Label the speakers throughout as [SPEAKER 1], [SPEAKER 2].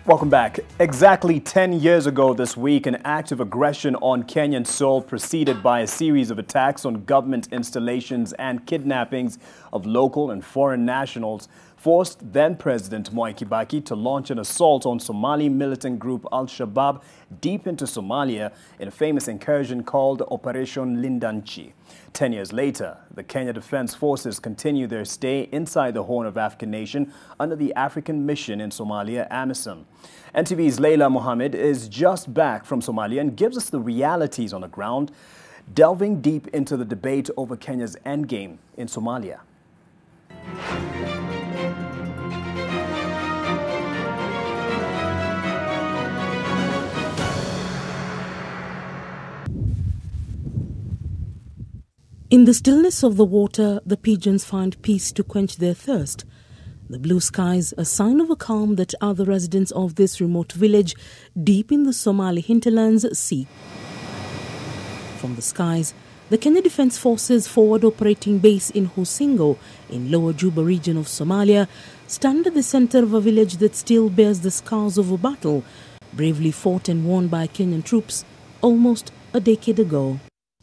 [SPEAKER 1] Welcome back. Exactly 10 years ago this week, an act of aggression on Kenyan soil preceded by a series of attacks on government installations and kidnappings of local and foreign nationals forced then-President Mwai Kibaki to launch an assault on Somali militant group Al-Shabaab deep into Somalia in a famous incursion called Operation Lindanchi. 10 years later, the Kenya Defense Forces continue their stay inside the Horn of Africa nation under the African Mission in Somalia, AMISOM. NTV's Leila Mohammed is just back from Somalia and gives us the realities on the ground, delving deep into the debate over Kenya's endgame in Somalia.
[SPEAKER 2] In the stillness of the water, the pigeons find peace to quench their thirst. The blue skies, a sign of a calm that other residents of this remote village deep in the Somali hinterlands seek. From the skies, the Kenya Defense Forces forward operating base in Hosingo in Lower Juba region of Somalia stand at the center of a village that still bears the scars of a battle bravely fought and won by Kenyan troops almost a decade ago.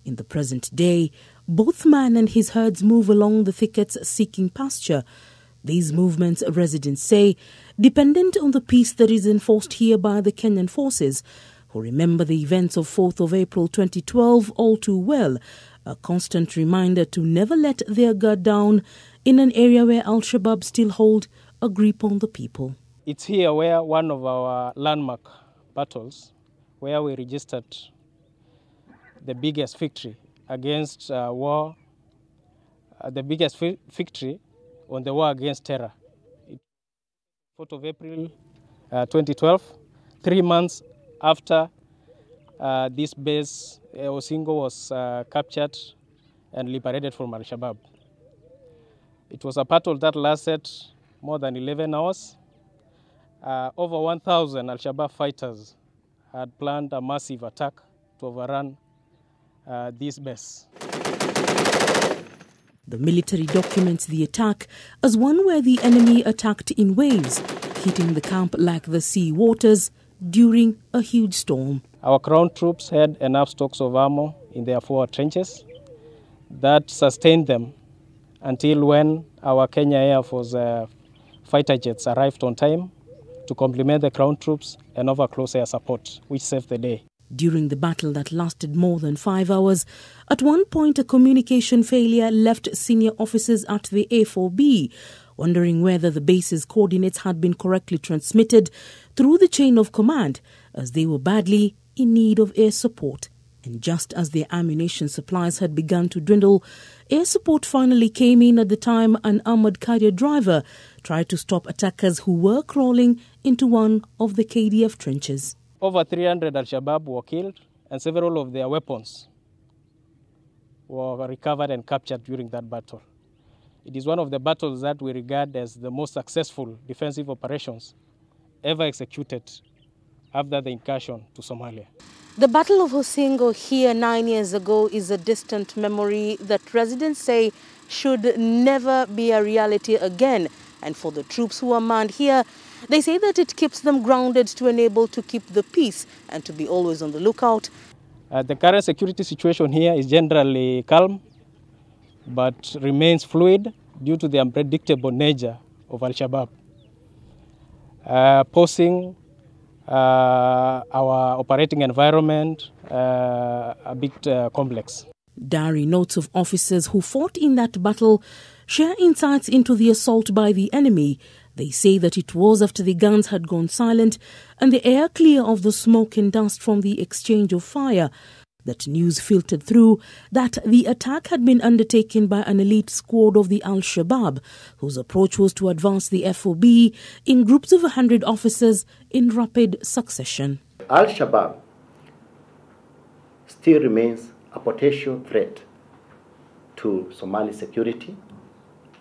[SPEAKER 2] In the present day, both man and his herds move along the thickets seeking pasture. These movements, residents say, dependent on the peace that is enforced here by the Kenyan forces, who remember the events of 4th of April 2012 all too well, a constant reminder to never let their guard down in an area where Al-Shabaab still hold a grip on the people.
[SPEAKER 3] It's here where one of our landmark battles, where we registered the biggest victory against war, the biggest victory on the war against terror. 4th of April 2012, 3 months after this base, Hosingo was captured and liberated from Al-Shabaab. It was a battle that lasted more than 11 hours. Over 1,000 Al-Shabaab fighters had planned a massive attack to overrun this base.
[SPEAKER 2] The military documents the attack as one where the enemy attacked in waves, hitting the camp like the sea waters during a huge storm.
[SPEAKER 3] Our ground troops had enough stocks of ammo in their forward trenches that sustained them until when our Kenya Air Force fighter jets arrived on time to complement the ground troops and offer close air support, which saved the day.
[SPEAKER 2] During the battle that lasted more than 5 hours, at one point a communication failure left senior officers at the A4B wondering whether the base's coordinates had been correctly transmitted through the chain of command, as they were badly in need of air support. And just as their ammunition supplies had begun to dwindle, air support finally came in at the time an armored carrier driver tried to stop attackers who were crawling into one of the KDF trenches.
[SPEAKER 3] Over 300 Al-Shabaab were killed and several of their weapons were recovered and captured during that battle. It is one of the battles that we regard as the most successful defensive operations ever executed after the incursion to Somalia.
[SPEAKER 2] The Battle of Hosingo here 9 years ago is a distant memory that residents say should never be a reality again. And for the troops who are manned here, they say that it keeps them grounded to enable to keep the peace and to be always on the lookout.
[SPEAKER 3] The current security situation here is generally calm, but remains fluid due to the unpredictable nature of Al-Shabaab, posing our operating environment a bit complex.
[SPEAKER 2] Diary notes of officers who fought in that battle share insights into the assault by the enemy. They say that it was after the guns had gone silent and the air clear of the smoke and dust from the exchange of fire that news filtered through that the attack had been undertaken by an elite squad of the Al-Shabaab, whose approach was to advance the FOB in groups of 100 officers in rapid succession.
[SPEAKER 4] Al-Shabaab still remains a potential threat to Somali security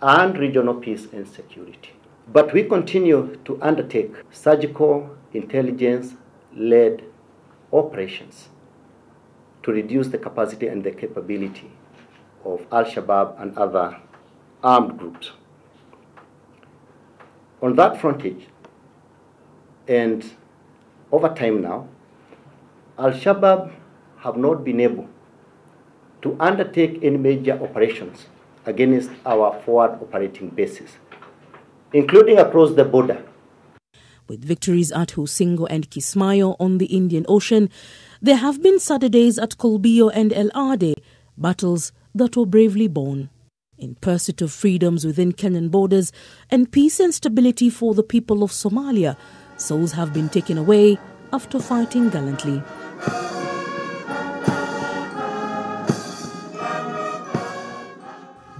[SPEAKER 4] and regional peace and security. But we continue to undertake surgical intelligence-led operations to reduce the capacity and the capability of Al-Shabaab and other armed groups. On that frontage, And over time now, Al-Shabaab have not been able to undertake any major operations against our forward operating bases, including across the border.
[SPEAKER 2] With victories at Husingo and Kismayo on the Indian Ocean, there have been Saturdays at Kolbio and El Ade, battles that were bravely borne. In pursuit of freedoms within Kenyan borders and peace and stability for the people of Somalia, souls have been taken away after fighting gallantly.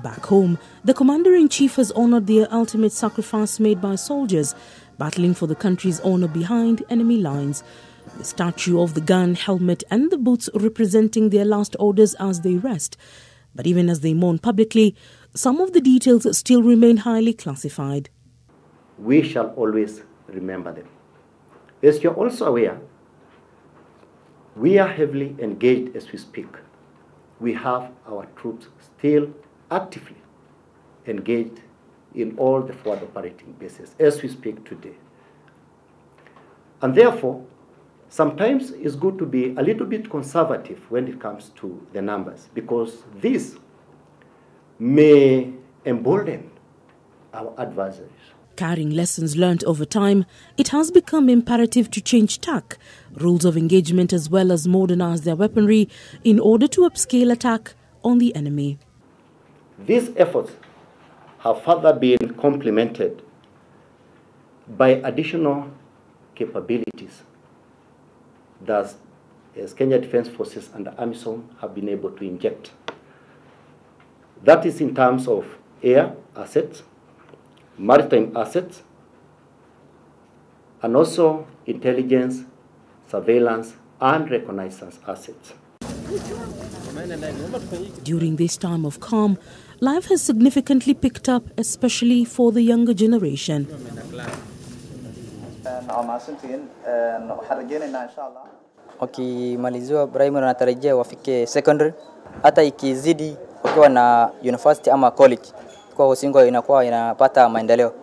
[SPEAKER 2] Back home, the Commander-in-Chief has honored the ultimate sacrifice made by soldiers battling for the country's honor behind enemy lines. The statue of the gun, helmet and the boots representing their last orders as they rest. But even as they mourn publicly, some of the details still remain highly classified.
[SPEAKER 4] We shall always remember them. As you're also aware, we are heavily engaged as we speak. We have our troops still actively engaged in all the forward operating bases as we speak today. And therefore, sometimes it's good to be a little bit conservative when it comes to the numbers, because this may embolden our adversaries.
[SPEAKER 2] Carrying lessons learnt over time, it has become imperative to change tack, rules of engagement as well as modernize their weaponry in order to upscale attack on the enemy.
[SPEAKER 4] These efforts have further been complemented by additional capabilities that as Kenya Defence Forces and the AMISOM have been able to inject. That is in terms of air assets, maritime assets, and also intelligence, surveillance, and reconnaissance assets.
[SPEAKER 2] During this time of calm, life has significantly picked up, especially for the younger generation.
[SPEAKER 5] Wakimaliziwa primary wanatarajia wafike secondary, hata ikizidi wakiwa na university ama college, kwa Husingo inakuwa inapata maendeleo.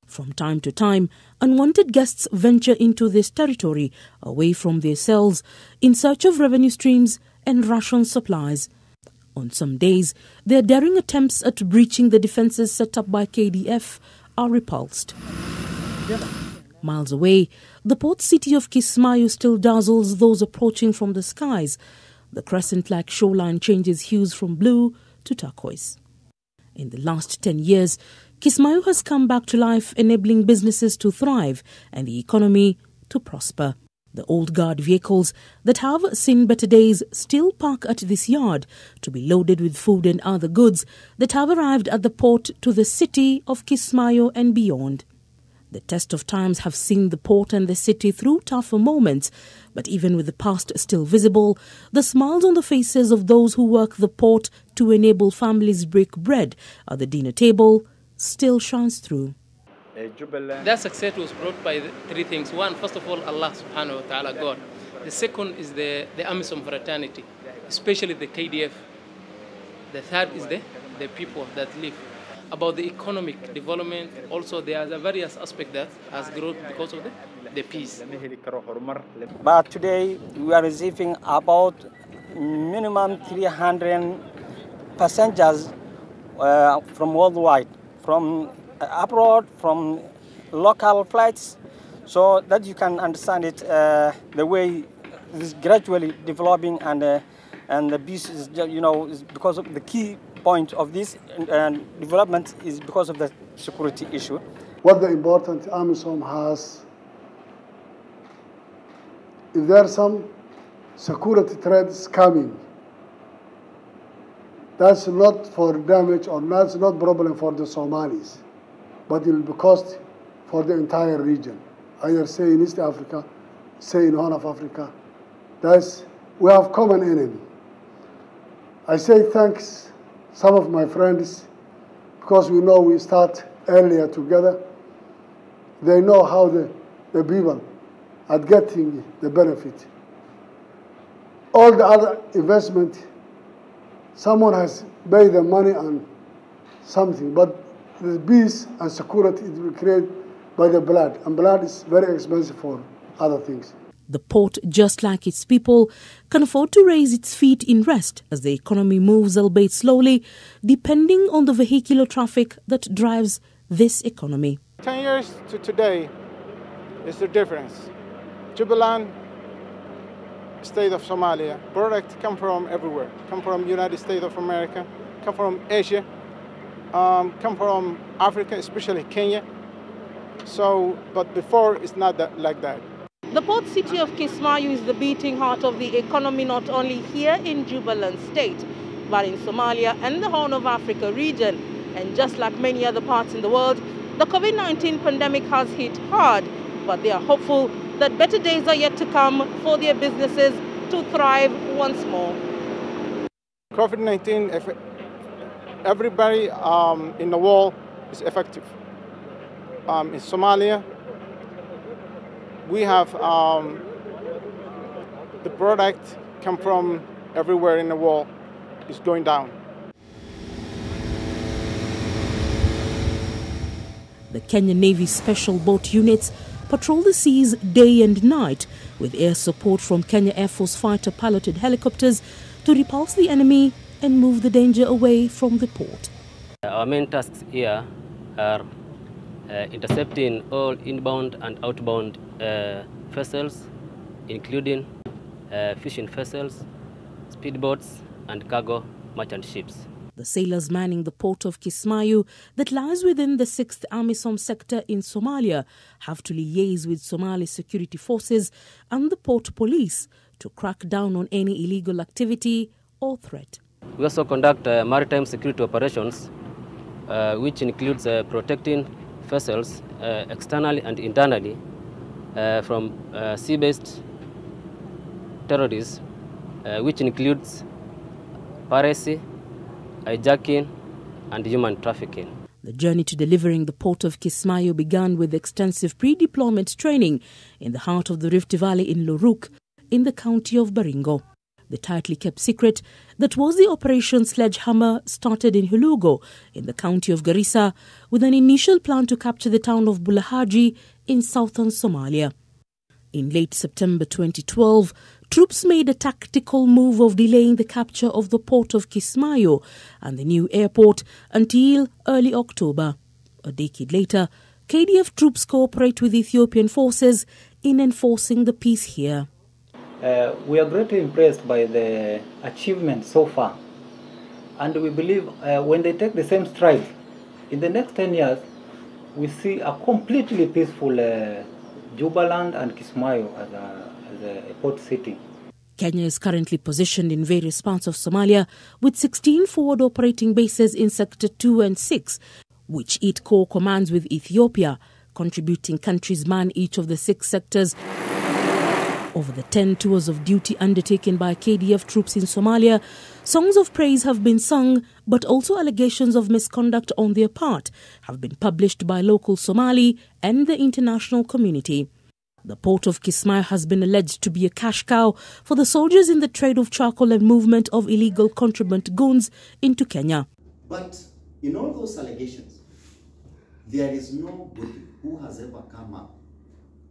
[SPEAKER 2] From time to time, unwanted guests venture into this territory, away from their cells, in search of revenue streams and ration supplies. On some days, their daring attempts at breaching the defences set up by KDF are repulsed. Miles away, the port city of Kismayo still dazzles those approaching from the skies. The crescent-like shoreline changes hues from blue to turquoise. In the last 10 years, Kismayo has come back to life, enabling businesses to thrive and the economy to prosper. The old guard vehicles that have seen better days still park at this yard to be loaded with food and other goods that have arrived at the port to the city of Kismayo and beyond. The test of times have seen the port and the city through tougher moments, but even with the past still visible, the smiles on the faces of those who work the port to enable families break bread at the dinner table still shines through.
[SPEAKER 3] That success was brought by three things. One, first of all, Allah subhanahu wa ta'ala, God. The second is the AMISOM fraternity, especially the KDF. The third is the people that live. About the economic development, also there are various aspects that has grown because of the peace.
[SPEAKER 5] But today we are receiving about minimum 300 passengers from worldwide, from abroad, from local flights, so that you can understand it, the way it is gradually developing, and the peace is, is because of the key point of this development is because of the security issue.
[SPEAKER 6] What the important AMISOM has, if there are some security threats coming, that's not for damage or that's not problem for the Somalis, but it will be cost for the entire region. Either say in East Africa, say in Horn of Africa. We have common enemy. I say thanks some of my friends, because we know we start earlier together. They know how the people are getting the benefit. All the other investment, someone has paid the money on something, but the peace and security it will create by the blood, and blood is very expensive for other things.
[SPEAKER 2] The port, just like its people, can afford to raise its feet in rest as the economy moves, albeit slowly, depending on the vehicular traffic that drives this economy.
[SPEAKER 7] 10 years to today is the difference. Jubaland, state of Somalia, products come from everywhere. Come from United States of America, come from Asia, come from Africa, especially Kenya. So, but before it's not like that.
[SPEAKER 2] The port city of Kismayo is the beating heart of the economy not only here in Jubaland state, but in Somalia and the Horn of Africa region. And just like many other parts in the world, the COVID-19 pandemic has hit hard, but they are hopeful that better days are yet to come for their businesses to thrive once more.
[SPEAKER 7] COVID-19, if everybody in the world is effective. In Somalia, we have the product come from everywhere in the world. It's going down.
[SPEAKER 2] The Kenyan Navy's special boat units patrol the seas day and night with air support from Kenya Air Force fighter-piloted helicopters to repulse the enemy and move the danger away from the port.
[SPEAKER 8] Our main tasks here are intercepting all inbound and outbound vessels, including fishing vessels, speedboats, and cargo merchant ships.
[SPEAKER 2] The sailors manning the port of Kismayo that lies within the 6th AMISOM sector in Somalia have to liaise with Somali security forces and the port police to crack down on any illegal activity or threat.
[SPEAKER 8] We also conduct maritime security operations, which includes protecting vessels externally and internally from sea-based terrorists, which includes piracy, hijacking, and human trafficking.
[SPEAKER 2] The journey to delivering the port of Kismayo began with extensive pre-deployment training in the heart of the Rift Valley in Loruk, in the county of Baringo. The tightly kept secret that was the Operation Sledgehammer started in Hulugo, in the county of Garissa, with an initial plan to capture the town of Bulahaji in southern Somalia. In late September 2012, troops made a tactical move of delaying the capture of the port of Kismayo and the new airport until early October. A decade later, KDF troops cooperate with Ethiopian forces in enforcing the peace here.
[SPEAKER 9] We are greatly impressed by the achievement so far, and we believe when they take the same stride, in the next 10 years, we see a completely peaceful Jubaland and Kismayo as a port city.
[SPEAKER 2] Kenya is currently positioned in various parts of Somalia with 16 forward operating bases in Sector 2 and 6, which each co-commands with Ethiopia. Contributing countries man each of the 6 sectors. Over the 10 tours of duty undertaken by KDF troops in Somalia, songs of praise have been sung, but also allegations of misconduct on their part have been published by local Somali and the international community. The port of Kismayo has been alleged to be a cash cow for the soldiers in the trade of charcoal and movement of illegal contraband goods into Kenya.
[SPEAKER 10] But in all those allegations, there is nobody who has ever come up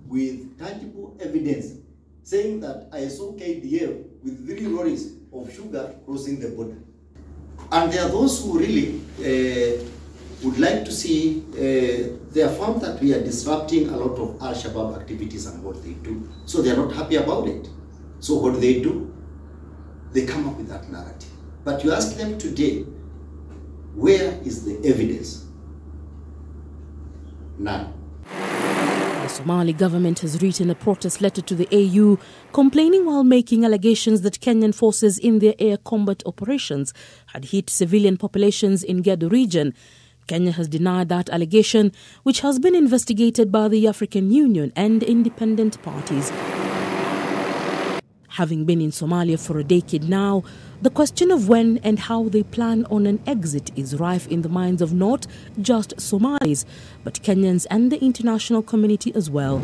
[SPEAKER 10] with tangible evidence saying that I saw KDF with 3 lorries of sugar crossing the border. And there are those who really would like to see, they have found that we are disrupting a lot of Al-Shabaab activities and what they do. So they are not happy about it. So what do? They come up with that narrative. But you ask them today, where is the evidence? None.
[SPEAKER 2] The Somali government has written a protest letter to the AU complaining while making allegations that Kenyan forces in their air combat operations had hit civilian populations in Gedo region. Kenya has denied that allegation, which has been investigated by the African Union and independent parties. Having been in Somalia for a decade now, the question of when and how they plan on an exit is rife in the minds of not just Somalis, but Kenyans and the international community as well.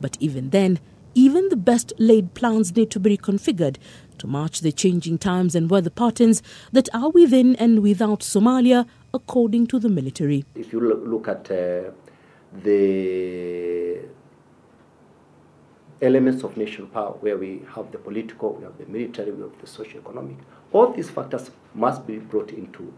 [SPEAKER 2] But even then, even the best laid plans need to be reconfigured to match the changing times and weather patterns that are within and without Somalia, according to the military.
[SPEAKER 4] If you look at the elements of national power, where we have the political, we have the military, we have the socio-economic. All these factors must be brought into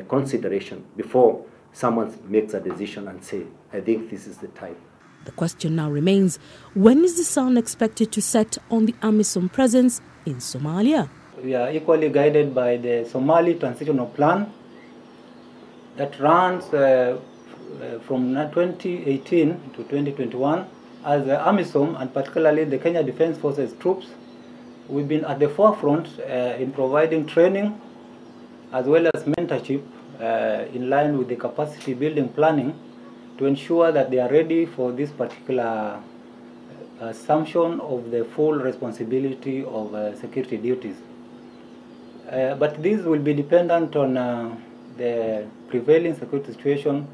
[SPEAKER 4] consideration before someone makes a decision and say, I think this is the time.
[SPEAKER 2] The question now remains, when is the sun expected to set on the AMISOM presence in Somalia?
[SPEAKER 9] We are equally guided by the Somali Transitional Plan that runs from 2018 to 2021. As AMISOM, and particularly the Kenya Defence Forces troops, we've been at the forefront in providing training as well as mentorship in line with the capacity building planning to ensure that they are ready for this particular assumption of the full responsibility of security duties. But this will be dependent on the prevailing security situation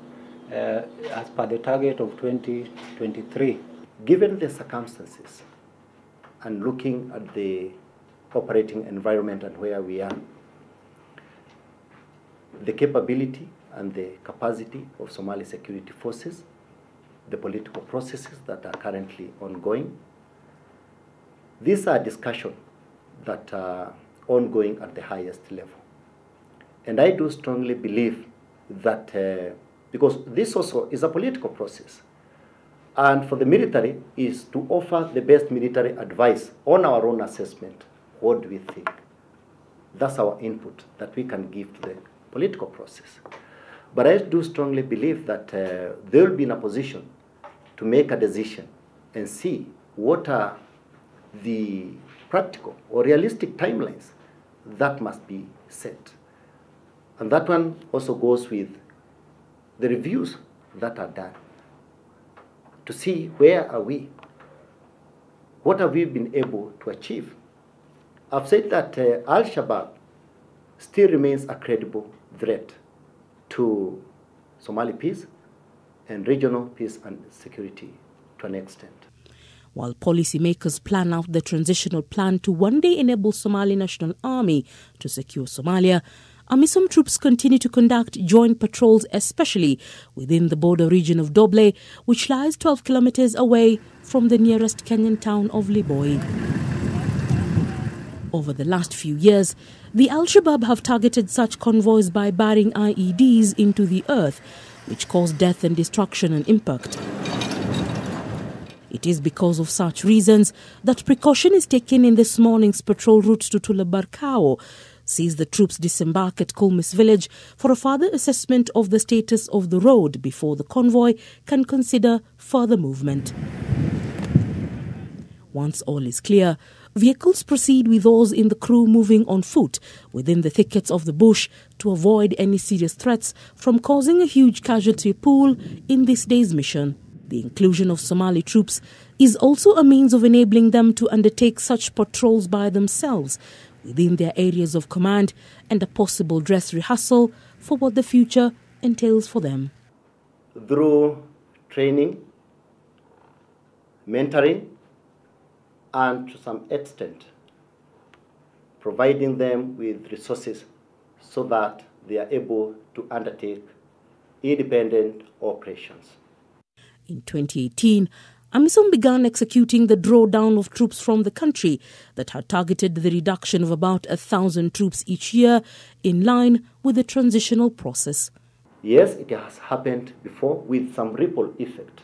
[SPEAKER 9] as per the target of 2023.
[SPEAKER 4] Given the circumstances and looking at the operating environment and where we are, the capability and the capacity of Somali security forces, the political processes that are currently ongoing, these are discussions that are ongoing at the highest level. And I do strongly believe that, because this also is a political process, and for the military is to offer the best military advice on our own assessment. What do we think? That's our input that we can give to the political process. But I do strongly believe that they will be in a position to make a decision and see what are the practical or realistic timelines that must be set. And that one also goes with the reviews that are done to see where are we, what have we been able to achieve. I've said that Al-Shabaab still remains a credible threat to Somali peace and regional peace and security to an extent.
[SPEAKER 2] While policymakers plan out the transitional plan to one day enable Somali National Army to secure Somalia, AMISOM troops continue to conduct joint patrols, especially within the border region of Doble, which lies 12 kilometers away from the nearest Kenyan town of Liboi. Over the last few years, the Al-Shabaab have targeted such convoys by burying IEDs into the earth, which caused death and destruction and impact. It is because of such reasons that precaution is taken in this morning's patrol route to Tulabarkao, sees the troops disembark at Kulmis village for a further assessment of the status of the road before the convoy can consider further movement. Once all is clear, vehicles proceed with those in the crew moving on foot within the thickets of the bush to avoid any serious threats from causing a huge casualty pool in this day's mission. The inclusion of Somali troops is also a means of enabling them to undertake such patrols by themselves within their areas of command and a possible dress rehearsal for what the future entails for them.
[SPEAKER 4] Through training, mentoring, and to some extent, providing them with resources so that they are able to undertake independent operations.
[SPEAKER 2] In 2018, AMISOM began executing the drawdown of troops from the country that had targeted the reduction of about 1,000 troops each year in line with the transitional process.
[SPEAKER 4] Yes, it has happened before with some ripple effect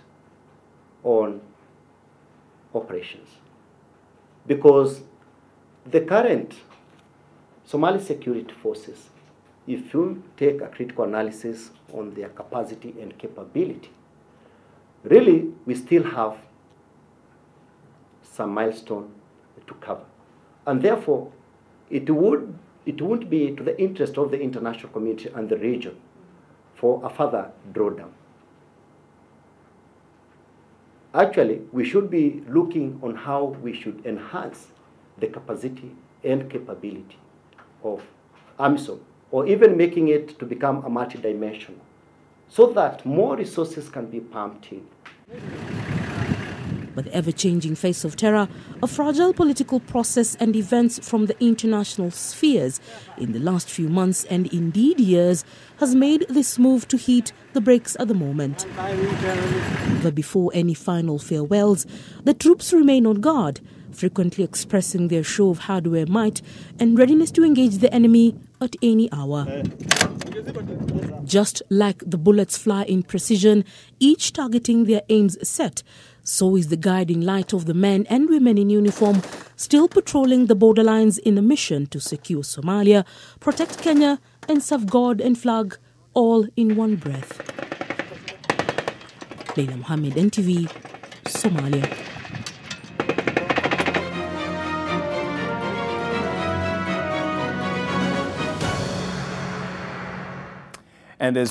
[SPEAKER 4] on operations. Because the current Somali security forces, if you take a critical analysis on their capacity and capability, really we still have some milestone to cover. And therefore, it won't be to the interest of the international community and the region for a further drawdown. Actually, we should be looking on how we should enhance the capacity and capability of AMISOM, or even making it to become a multidimensional, so that more resources can be pumped in.
[SPEAKER 2] But the ever-changing face of terror, a fragile political process and events from the international spheres in the last few months and indeed years has made this move to heat the brakes at the moment. But before any final farewells, the troops remain on guard, frequently expressing their show of hardware might and readiness to engage the enemy at any hour. Just like the bullets fly in precision, each targeting their aims set, so is the guiding light of the men and women in uniform still patrolling the borderlines in a mission to secure Somalia, protect Kenya and serve God and flag all in one breath. Leila Mohammed, NTV, Somalia.
[SPEAKER 1] And there's